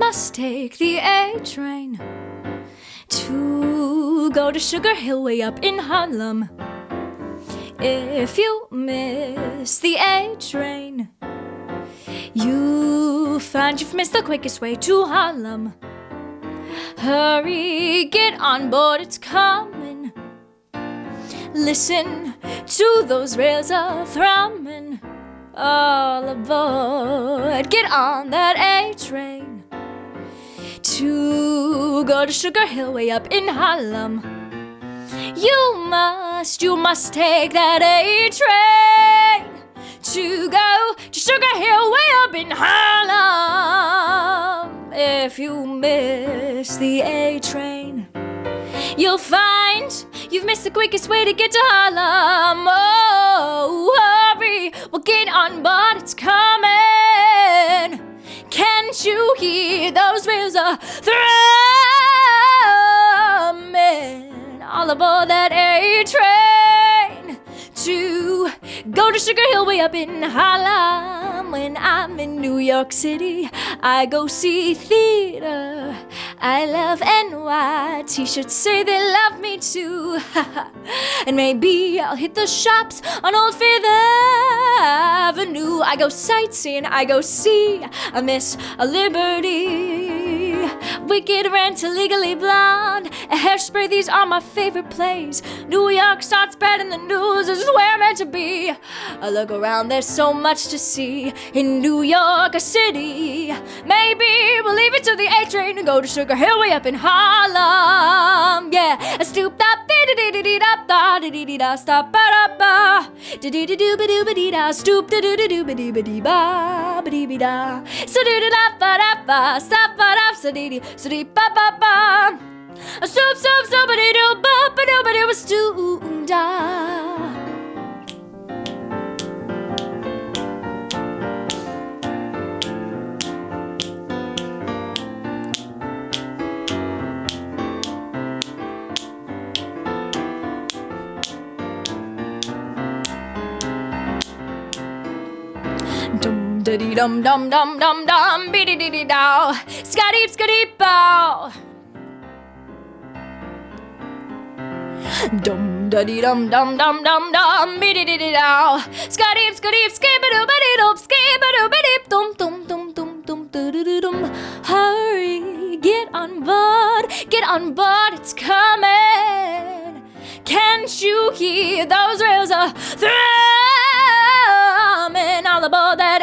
must take the A train to go to Sugar Hill way up in Harlem. If you miss the A train, you find you've missed the quickest way to Harlem. Hurry, get on board, it's coming. Listen to those rails a-thrumming. All aboard, get on that A train to go to Sugar Hill way up in Harlem. You must take that A train to go to Sugar Hill way up in Harlem. If you miss the A train, you'll find you've missed the quickest way to get to Harlem. Oh, hurry, well get on board, it's coming. Can't you hear those wheels a-thrumming? All aboard that A train to go to Sugar Hill way up in Harlem. When I'm in New York City, I go see theater. I love NY. T-shirts say they love me too. And maybe I'll hit the shops on Old Fifth Avenue. I go sightseeing, I go see a Miss Liberty. Wicked Rent, Legally Blonde, a Hairspray, these are my favorite plays. New York starts spreading the news, this is where I'm meant to be. I look around, there's so much to see in New York City. Maybe we'll leave it to the A train and go to Sugar Hill way up in Harlem. Yeah, I stoop up, dee-dee-dee-dee-da-da, dee-dee-dee-da, stop ba-da-ba, dee-dee-dee-doo-ba-doo-ba-dee-da, stoop doo-doo-doo-doo-ba-dee-ba-dee-ba, ba-dee-ba-da, so-doo-doo-da-ba-da-ba, stop-ba-da, so-dee-dee, so-dee-ba-ba-ba, stoop-stoop-so-ba-dee-doo-ba-ba-doo-ba-doo-ba-stoop-da. Dum da dee dum dum dum dum dum be dee dee dee dow, skadeep skadeep bow. Dum da dee dum dum dum dum dum be dee dee dee dow, skadeep skadeep skibadoo ba dee doop skibadoo ba deep dum dum dum dum dum doo doo doo dum. Hurry, get on board, it's coming. Can't you hear those rails a-thrumming? All aboard that